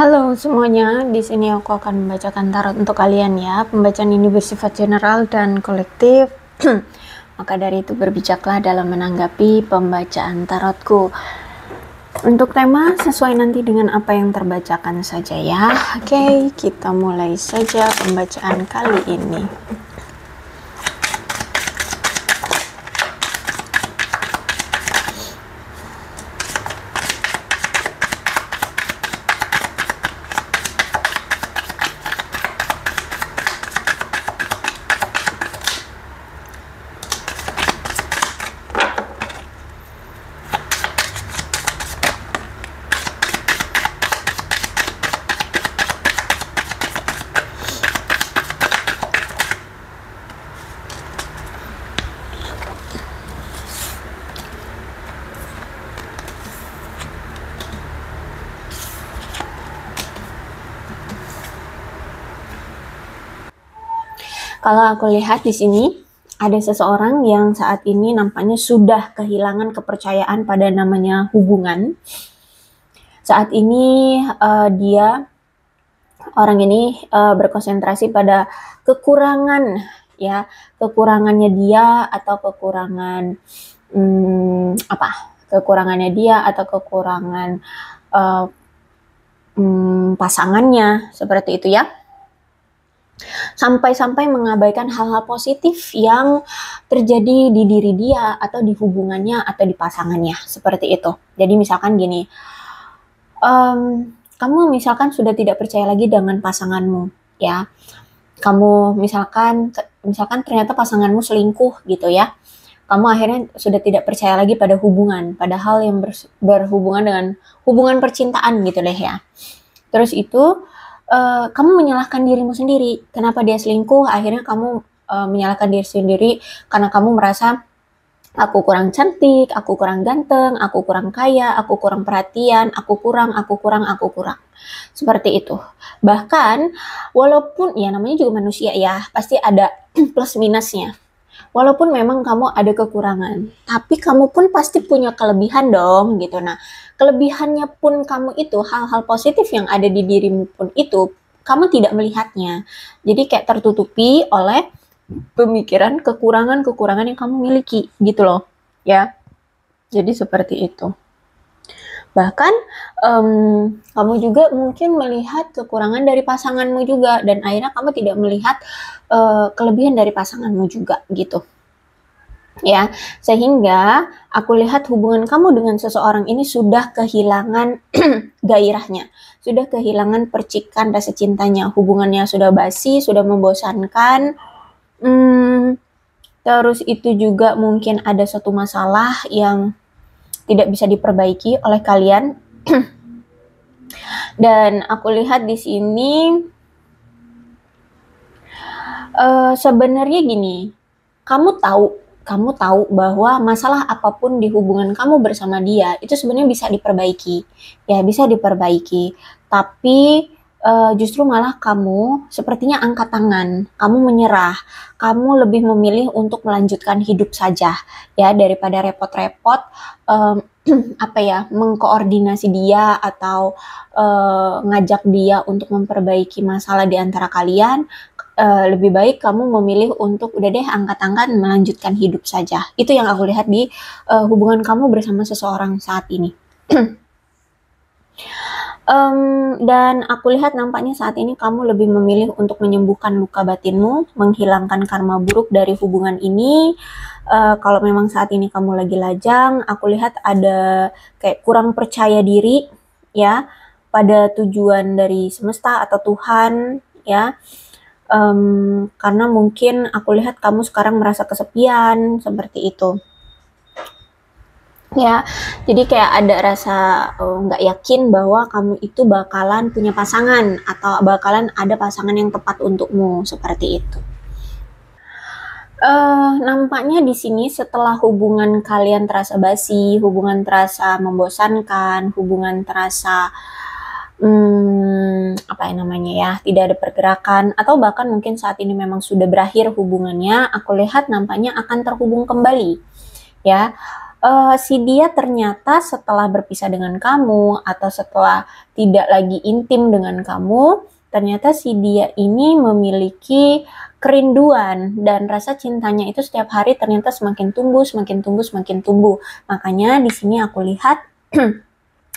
Halo semuanya, di sini aku akan membacakan tarot untuk kalian ya. Pembacaan ini bersifat general dan kolektif. Maka dari itu berbijaklah dalam menanggapi pembacaan tarotku. Untuk tema sesuai nanti dengan apa yang terbacakan saja ya. Oke, kita mulai saja pembacaan kali ini. Kalau aku lihat di sini ada seseorang yang saat ini nampaknya sudah kehilangan kepercayaan pada namanya hubungan. Saat ini orang ini berkonsentrasi pada kekurangan ya, kekurangannya dia atau kekurangan kekurangan pasangannya seperti itu ya. Sampai-sampai mengabaikan hal-hal positif yang terjadi di diri dia atau di hubungannya atau di pasangannya seperti itu. Jadi misalkan gini, kamu misalkan sudah tidak percaya lagi dengan pasanganmu ya. Kamu misalkan ternyata pasanganmu selingkuh gitu ya. Kamu akhirnya sudah tidak percaya lagi pada hubungan, pada hal yang berhubungan dengan hubungan percintaan gitu deh ya. Terus itu kamu menyalahkan dirimu sendiri. Kenapa dia selingkuh? Akhirnya kamu menyalahkan diri sendiri karena kamu merasa aku kurang cantik, aku kurang ganteng, aku kurang kaya, aku kurang perhatian, aku kurang. Seperti itu. Bahkan walaupun ya namanya juga manusia ya, pasti ada plus minusnya. Walaupun memang kamu ada kekurangan, tapi kamu pun pasti punya kelebihan dong gitu. Nah, kelebihannya pun kamu itu, hal-hal positif yang ada di dirimu pun itu, kamu tidak melihatnya. Jadi kayak tertutupi oleh pemikiran kekurangan-kekurangan yang kamu miliki gitu loh ya. Jadi seperti itu. Bahkan kamu juga mungkin melihat kekurangan dari pasanganmu juga, dan akhirnya kamu tidak melihat kelebihan dari pasanganmu juga gitu ya. Sehingga aku lihat hubungan kamu dengan seseorang ini sudah kehilangan gairahnya, sudah kehilangan percikan rasa cintanya, hubungannya sudah basi, sudah membosankan. Terus itu juga mungkin ada suatu masalah yang tidak bisa diperbaiki oleh kalian. Dan aku lihat di sini sebenarnya gini, kamu tahu bahwa masalah apapun di hubungan kamu bersama dia itu sebenarnya bisa diperbaiki. Ya, bisa diperbaiki. Tapi justru malah kamu sepertinya angkat tangan, kamu menyerah, kamu lebih memilih untuk melanjutkan hidup saja ya, daripada repot-repot mengkoordinasi dia atau ngajak dia untuk memperbaiki masalah di antara kalian. Lebih baik kamu memilih untuk udah deh angkat tangan, melanjutkan hidup saja. Itu yang aku lihat di hubungan kamu bersama seseorang saat ini. Dan aku lihat nampaknya saat ini kamu lebih memilih untuk menyembuhkan luka batinmu, menghilangkan karma buruk dari hubungan ini. Kalau memang saat ini kamu lagi lajang, aku lihat ada kayak kurang percaya diri ya pada tujuan dari semesta atau Tuhan ya. Karena mungkin aku lihat kamu sekarang merasa kesepian seperti itu. Ya, jadi kayak ada rasa nggak yakin bahwa kamu itu bakalan punya pasangan atau bakalan ada pasangan yang tepat untukmu seperti itu. Nampaknya di sini setelah hubungan kalian terasa basi, hubungan terasa membosankan, hubungan terasa tidak ada pergerakan, atau bahkan mungkin saat ini memang sudah berakhir hubungannya, aku lihat nampaknya akan terhubung kembali ya. si dia ternyata setelah berpisah dengan kamu atau setelah tidak lagi intim dengan kamu, ternyata si dia ini memiliki kerinduan dan rasa cintanya itu setiap hari ternyata semakin tumbuh, semakin tumbuh, semakin tumbuh. Makanya di sini aku lihat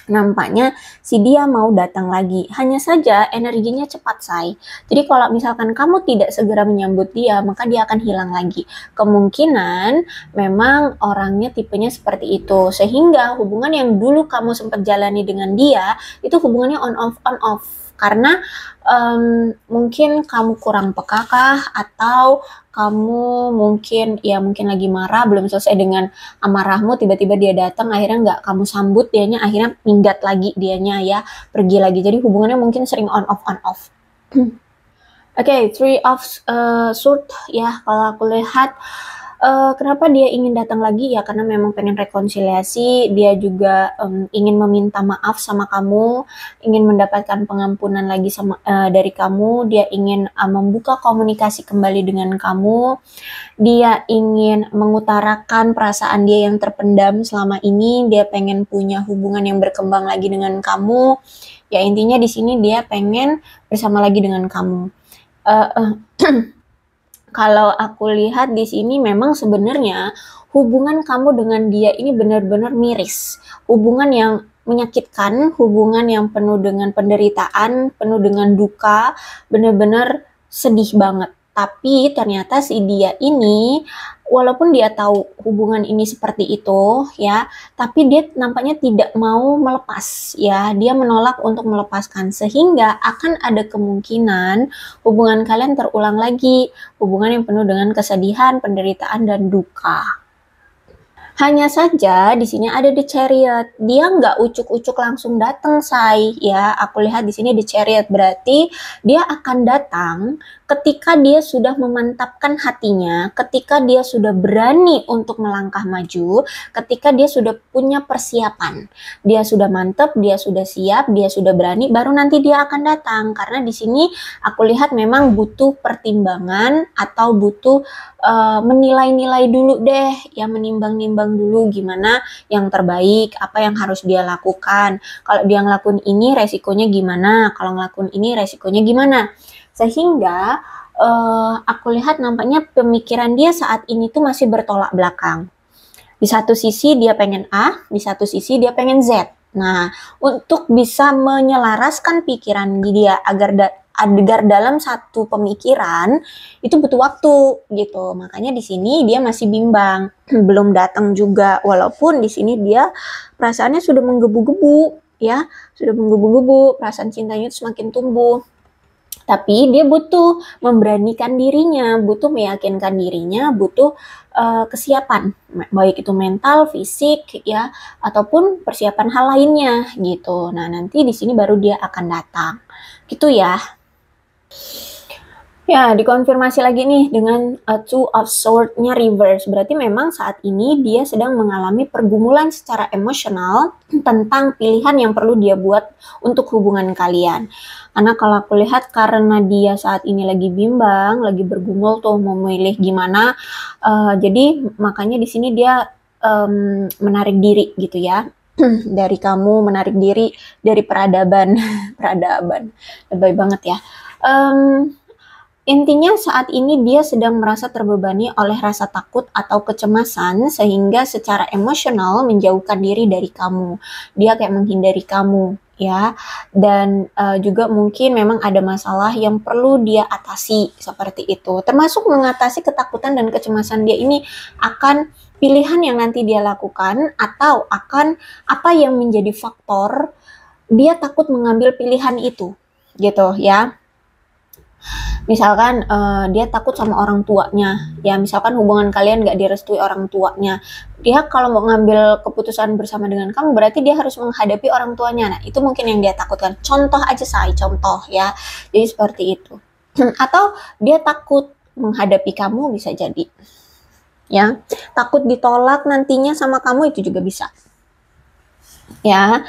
nampaknya si dia mau datang lagi. Hanya saja energinya cepat, say. Jadi kalau misalkan kamu tidak segera menyambut dia, maka dia akan hilang lagi. Kemungkinan memang orangnya tipenya seperti itu. Sehingga hubungan yang dulu kamu sempat jalani dengan dia, itu hubungannya on off. Karena mungkin kamu kurang pekakah atau kamu mungkin lagi marah, belum selesai dengan amarahmu, tiba-tiba dia datang, akhirnya nggak kamu sambut dianya, akhirnya minggat lagi dianya ya, pergi lagi. Jadi hubungannya mungkin sering on off. Oke, Three of Swords ya, kalau aku lihat kenapa dia ingin datang lagi ya, karena memang pengen rekonsiliasi, dia juga ingin meminta maaf sama kamu, ingin mendapatkan pengampunan lagi dari kamu, dia ingin membuka komunikasi kembali dengan kamu, dia ingin mengutarakan perasaan dia yang terpendam selama ini, dia pengen punya hubungan yang berkembang lagi dengan kamu. Ya intinya di sini dia pengen bersama lagi dengan kamu. Kalau aku lihat di sini memang sebenarnya hubungan kamu dengan dia ini benar-benar miris. Hubungan yang menyakitkan, hubungan yang penuh dengan penderitaan, penuh dengan duka, benar-benar sedih banget. Tapi ternyata si dia ini, walaupun dia tahu hubungan ini seperti itu ya, tapi dia nampaknya tidak mau melepas ya, dia menolak untuk melepaskan, sehingga akan ada kemungkinan hubungan kalian terulang lagi, hubungan yang penuh dengan kesedihan, penderitaan, dan duka. Hanya saja di sini ada The Chariot. Dia nggak ucuk-ucuk langsung datang, say. Ya, aku lihat di sini The Chariot berarti dia akan datang ketika dia sudah memantapkan hatinya, ketika dia sudah berani untuk melangkah maju, ketika dia sudah punya persiapan. Dia sudah mantap, dia sudah siap, dia sudah berani, baru nanti dia akan datang. Karena di sini aku lihat memang butuh pertimbangan atau butuh menilai-nilai dulu deh, ya menimbang-nimbang dulu gimana yang terbaik, apa yang harus dia lakukan. Kalau dia ngelakuin ini resikonya gimana, kalau ngelakuin ini resikonya gimana. Sehingga aku lihat nampaknya pemikiran dia saat ini tuh masih bertolak belakang. Di satu sisi dia pengen A, di satu sisi dia pengen Z. Nah, untuk bisa menyelaraskan pikiran dia agar dalam satu pemikiran itu butuh waktu gitu. Makanya di sini dia masih bimbang, belum datang juga, walaupun di sini dia perasaannya sudah menggebu-gebu ya, sudah menggebu-gebu, perasaan cintanya itu semakin tumbuh. Tapi dia butuh memberanikan dirinya, butuh meyakinkan dirinya, butuh kesiapan, baik itu mental, fisik ya, ataupun persiapan hal lainnya gitu. Nah, nanti di sini baru dia akan datang. Gitu ya. Ya, dikonfirmasi lagi nih dengan Two of Swords-nya reverse. Berarti memang saat ini dia sedang mengalami pergumulan secara emosional tentang pilihan yang perlu dia buat untuk hubungan kalian. Karena kalau aku lihat karena dia saat ini lagi bimbang, lagi bergumul tuh mau memilih gimana. Jadi makanya di sini dia menarik diri gitu ya. Dari kamu, menarik diri dari peradaban. Peradaban. Lebay banget ya. Intinya saat ini dia sedang merasa terbebani oleh rasa takut atau kecemasan sehingga secara emosional menjauhkan diri dari kamu. Dia kayak menghindari kamu ya. Dan juga mungkin memang ada masalah yang perlu dia atasi seperti itu. Termasuk mengatasi ketakutan dan kecemasan dia ini akan pilihan yang nanti dia lakukan atau akan apa yang menjadi faktor dia takut mengambil pilihan itu gitu ya. Misalkan dia takut sama orang tuanya, ya misalkan hubungan kalian gak direstui orang tuanya, dia kalau mau ngambil keputusan bersama dengan kamu berarti dia harus menghadapi orang tuanya. Nah itu mungkin yang dia takutkan. Contoh aja contoh ya, jadi seperti itu. Atau dia takut menghadapi kamu, bisa jadi ya, takut ditolak nantinya sama kamu, itu juga bisa ya.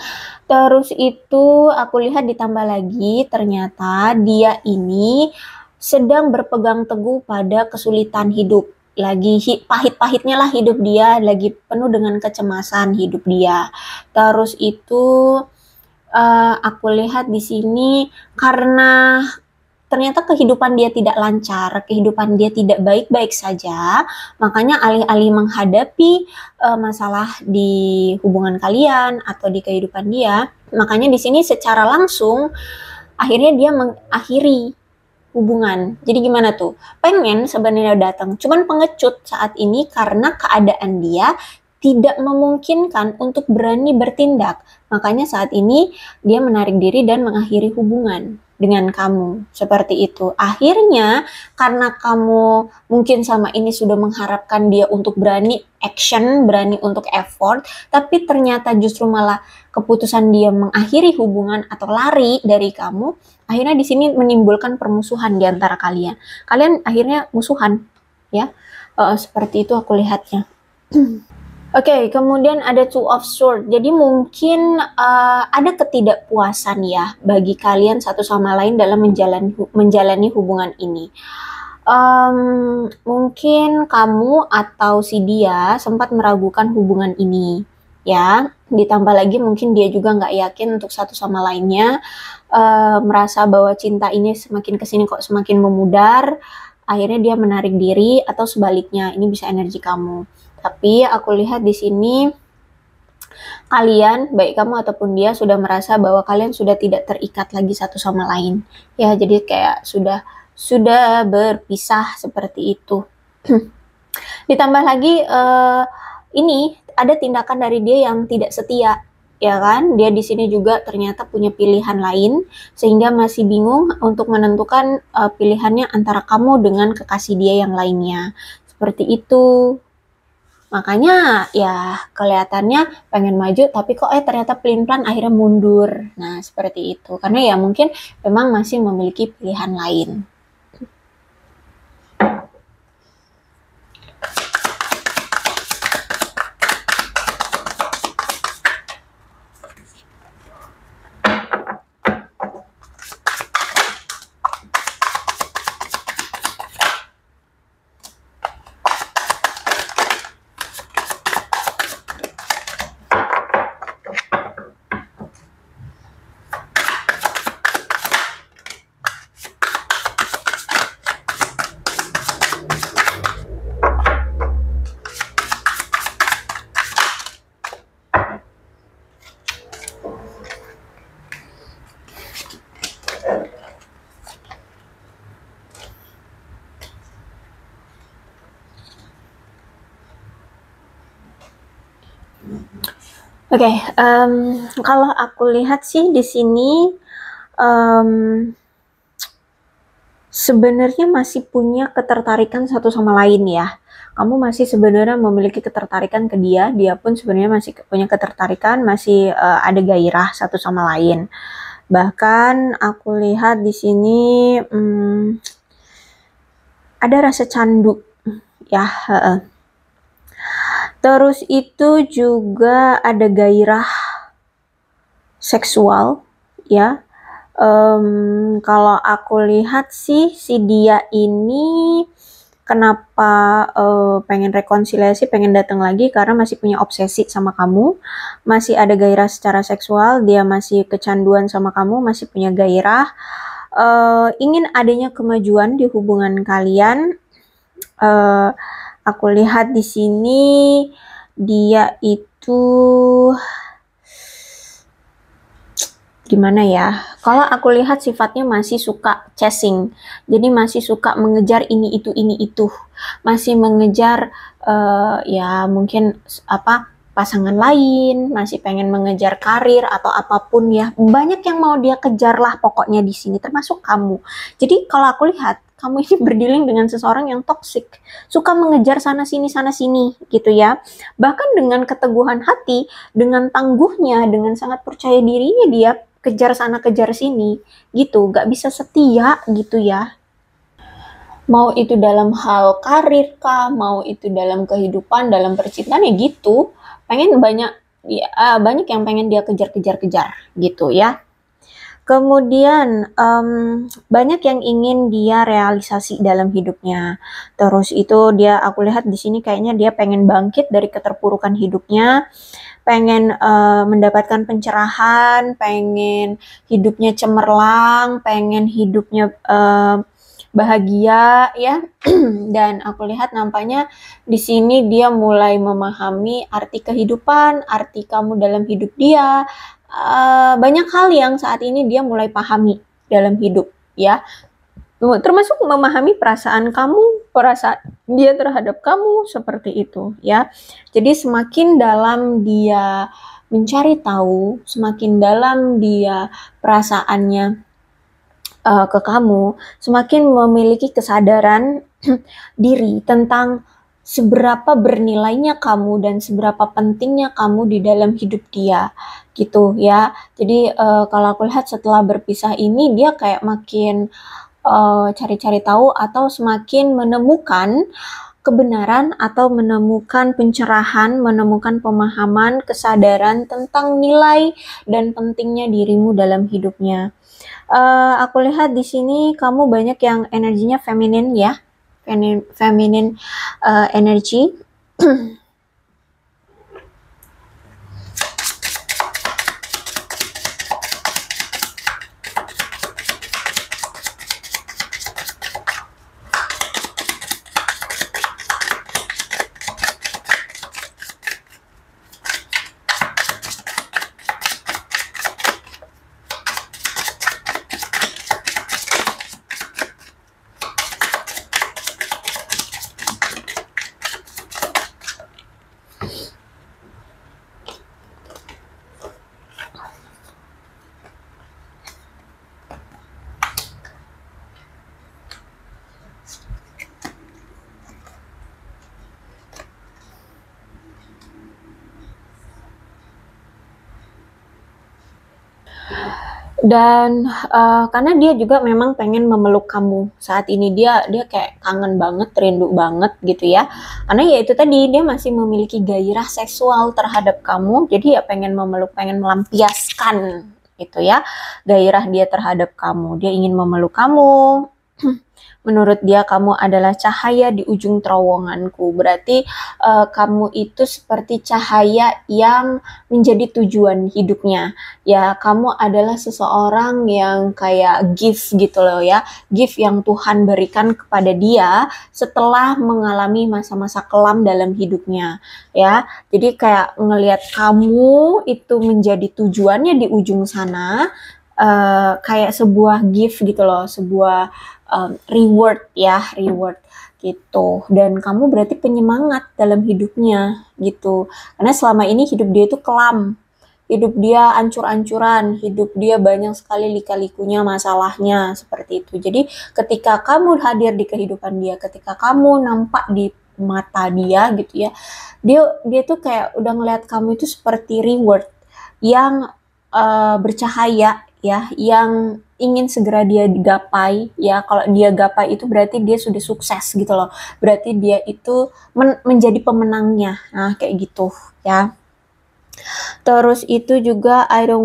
Terus itu aku lihat ditambah lagi ternyata dia ini sedang berpegang teguh pada kesulitan hidup pahit-pahitnya lah hidup dia, lagi penuh dengan kecemasan hidup dia. Terus itu aku lihat di sini karena ternyata kehidupan dia tidak lancar, kehidupan dia tidak baik-baik saja, makanya alih-alih menghadapi masalah di hubungan kalian atau di kehidupan dia, makanya di sini secara langsung akhirnya dia mengakhiri hubungan. Jadi gimana tuh? Pengen sebenarnya datang, cuman pengecut saat ini karena keadaan dia tidak memungkinkan untuk berani bertindak. Makanya saat ini dia menarik diri dan mengakhiri hubungan dengan kamu. Seperti itu. Akhirnya karena kamu mungkin sama ini sudah mengharapkan dia untuk berani action, berani untuk effort, tapi ternyata justru malah keputusan dia mengakhiri hubungan atau lari dari kamu, akhirnya di sini menimbulkan permusuhan di antara kalian. Kalian akhirnya musuhan, ya. Seperti itu aku lihatnya. Oke, kemudian ada Two of Swords. Jadi mungkin ada ketidakpuasan ya bagi kalian satu sama lain dalam menjalani hubungan ini. Mungkin kamu atau si dia sempat meragukan hubungan ini, ya. Ditambah lagi mungkin dia juga nggak yakin untuk satu sama lainnya, merasa bahwa cinta ini semakin kesini kok semakin memudar. Akhirnya dia menarik diri atau sebaliknya, ini bisa energi kamu. Tapi aku lihat di sini kalian, baik kamu ataupun dia, sudah merasa bahwa kalian sudah tidak terikat lagi satu sama lain. Ya, jadi kayak sudah berpisah seperti itu. Ditambah lagi ini ada tindakan dari dia yang tidak setia, ya kan? Dia di sini juga ternyata punya pilihan lain sehingga masih bingung untuk menentukan pilihannya antara kamu dengan kekasih dia yang lainnya. Seperti itu. Makanya ya kelihatannya pengen maju tapi kok ternyata pelin-pelan akhirnya mundur. Nah, seperti itu. Karena ya mungkin memang masih memiliki pilihan lain. Oke, kalau aku lihat sih di sini sebenarnya masih punya ketertarikan satu sama lain ya. Kamu masih sebenarnya memiliki ketertarikan ke dia, dia pun sebenarnya masih punya ketertarikan, masih ada gairah satu sama lain. Bahkan aku lihat di sini ada rasa candu ya. Terus itu juga ada gairah seksual ya. Kalau aku lihat sih si dia ini kenapa pengen rekonsiliasi, pengen datang lagi karena masih punya obsesi sama kamu, masih ada gairah secara seksual, dia masih kecanduan sama kamu, masih punya gairah, ingin adanya kemajuan di hubungan kalian. Aku lihat di sini dia itu gimana ya? Kalau aku lihat sifatnya masih suka chasing, jadi masih suka mengejar ini itu, masih mengejar ya mungkin pasangan lain, masih pengen mengejar karir atau apapun ya. Banyak yang mau dia kejar lah pokoknya di sini, termasuk kamu. Jadi kalau aku lihat kamu ini berdealing dengan seseorang yang toksik, suka mengejar sana sini gitu ya. Bahkan dengan keteguhan hati, dengan tangguhnya, dengan sangat percaya dirinya dia kejar sana kejar sini gitu, gak bisa setia gitu ya. Mau itu dalam hal karir kah, mau itu dalam kehidupan, dalam percintaan ya gitu. Banyak yang pengen dia kejar gitu ya. Kemudian banyak yang ingin dia realisasi dalam hidupnya. Terus itu aku lihat di sini kayaknya dia pengen bangkit dari keterpurukan hidupnya, pengen mendapatkan pencerahan, pengen hidupnya cemerlang, pengen hidupnya bahagia ya. Dan aku lihat nampaknya di sini dia mulai memahami arti kehidupan, arti kamu dalam hidup dia. Banyak hal yang saat ini dia mulai pahami dalam hidup ya, termasuk memahami perasaan kamu, perasaan dia terhadap kamu seperti itu ya. Jadi semakin dalam dia mencari tahu, semakin dalam dia perasaannya ke kamu, semakin memiliki kesadaran diri tentang seberapa bernilainya kamu dan seberapa pentingnya kamu di dalam hidup dia gitu ya. Jadi kalau aku lihat setelah berpisah ini dia kayak makin cari-cari tahu atau semakin menemukan kebenaran atau menemukan pencerahan, menemukan pemahaman, kesadaran tentang nilai dan pentingnya dirimu dalam hidupnya. Aku lihat di sini kamu banyak yang energinya feminin ya, feminine energy. Dan karena dia juga memang pengen memeluk kamu saat ini, dia kayak kangen banget, rindu banget gitu ya. Karena ya itu tadi dia masih memiliki gairah seksual terhadap kamu, jadi ya pengen memeluk, pengen melampiaskan itu ya gairah dia terhadap kamu. Dia ingin memeluk kamu. Menurut dia kamu adalah cahaya di ujung terowonganku. Berarti kamu itu seperti cahaya yang menjadi tujuan hidupnya. Ya, kamu adalah seseorang yang kayak gift gitu loh ya. Gift yang Tuhan berikan kepada dia setelah mengalami masa-masa kelam dalam hidupnya. Ya, jadi kayak ngelihat kamu itu menjadi tujuannya di ujung sana. Kayak sebuah gift gitu loh, sebuah reward ya, reward gitu. Dan kamu berarti penyemangat dalam hidupnya gitu. Karena selama ini hidup dia itu kelam, hidup dia ancur-ancuran, hidup dia banyak sekali lika-likunya, masalahnya seperti itu. Jadi ketika kamu hadir di kehidupan dia, ketika kamu nampak di mata dia gitu ya, dia tuh kayak udah ngeliat kamu itu seperti reward yang bercahaya ya, yang ingin segera dia gapai ya. Kalau dia gapai itu berarti dia sudah sukses gitu loh, berarti dia itu menjadi pemenangnya. Nah kayak gitu ya. Terus itu juga I don't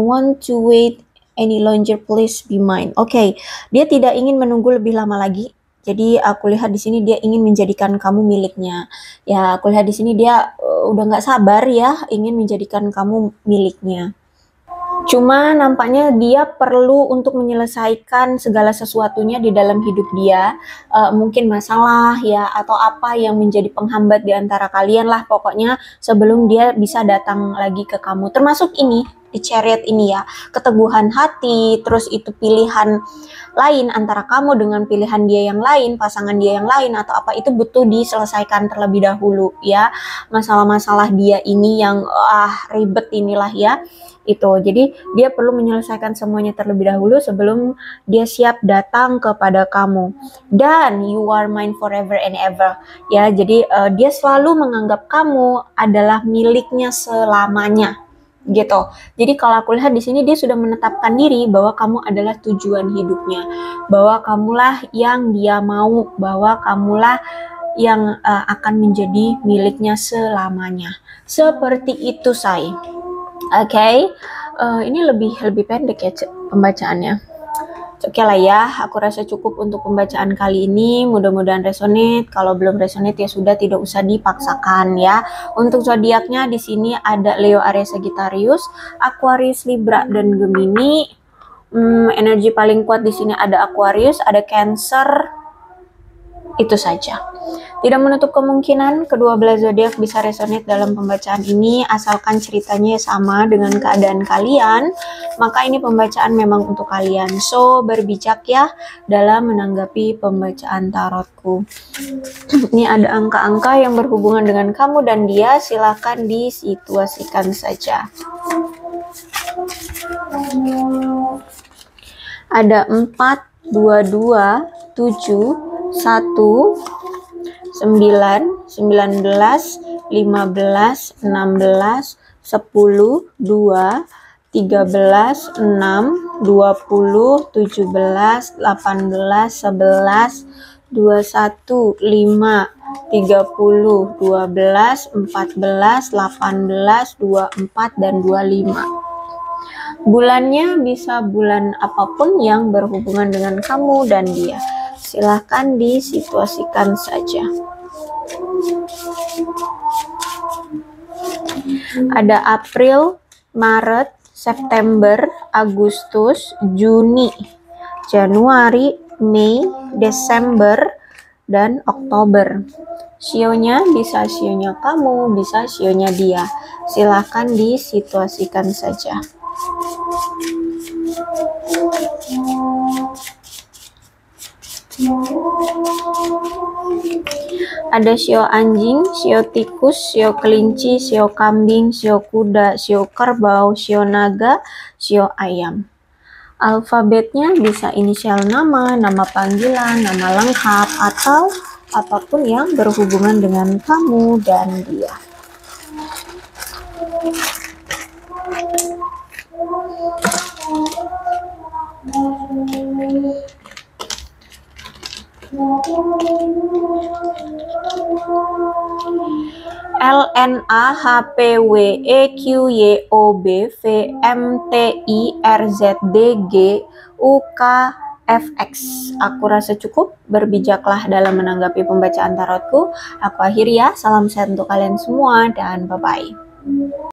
want to wait any longer, please be mine. Oke, dia tidak ingin menunggu lebih lama lagi. Jadi aku lihat di sini dia ingin menjadikan kamu miliknya. Ya, aku lihat di sini dia udah nggak sabar ya, ingin menjadikan kamu miliknya. Cuma nampaknya dia perlu untuk menyelesaikan segala sesuatunya di dalam hidup dia. Mungkin masalah ya, atau apa yang menjadi penghambat di antara kalian lah pokoknya, sebelum dia bisa datang lagi ke kamu. Termasuk ini, di Chariot ini ya, keteguhan hati, terus itu pilihan lain antara kamu dengan pilihan dia yang lain, pasangan dia yang lain, atau apa, itu butuh diselesaikan terlebih dahulu ya. Masalah-masalah dia ini yang ribet inilah ya. Itu jadi dia perlu menyelesaikan semuanya terlebih dahulu sebelum dia siap datang kepada kamu. Dan you are mine forever and ever ya. Jadi dia selalu menganggap kamu adalah miliknya selamanya gitu. Jadi kalau aku lihat di sini dia sudah menetapkan diri bahwa kamu adalah tujuan hidupnya, bahwa kamulah yang dia mau, bahwa kamulah yang akan menjadi miliknya selamanya. Seperti itu, say. Oke, Ini lebih pendek ya pembacaannya. Oke lah ya, aku rasa cukup untuk pembacaan kali ini. Mudah-mudahan resonate. Kalau belum resonate ya sudah, tidak usah dipaksakan ya. Untuk zodiaknya di sini ada Leo, Aries, Sagittarius, Aquarius, Libra, dan Gemini. Energi paling kuat di sini ada Aquarius, ada Cancer. Itu saja. Tidak menutup kemungkinan kedua belah zodiak bisa resonate dalam pembacaan ini, asalkan ceritanya sama dengan keadaan kalian, maka ini pembacaan memang untuk kalian. So, berbijak ya dalam menanggapi pembacaan tarotku. Ini ada angka-angka yang berhubungan dengan kamu dan dia, silakan disituasikan saja. Ada 4, 22, 7, 1, 9, 19, 15, 16, 10, 2, 13, 6, 20, 17, 18, 11, 21, 5, 30, 12, 14, 18, 24, dan 25. Bulannya bisa bulan apapun yang berhubungan dengan kamu dan dia. Silahkan disituasikan saja. Ada April, Maret, September, Agustus, Juni, Januari, Mei, Desember, dan Oktober. Sionya bisa sionya kamu, bisa sionya dia. Silahkan disituasikan saja. Ada sio anjing, sio tikus, sio kelinci, sio kambing, sio kuda, sio kerbau, sio naga, sio ayam. Alfabetnya bisa inisial nama, nama panggilan, nama lengkap, atau apapun yang berhubungan dengan kamu dan dia. LNAHPWEQYOBVMTIRZDGUKFX. Aku rasa cukup. Berbijaklah dalam menanggapi pembacaan tarotku. Aku akhiri ya. Salam sehat untuk kalian semua dan bye-bye.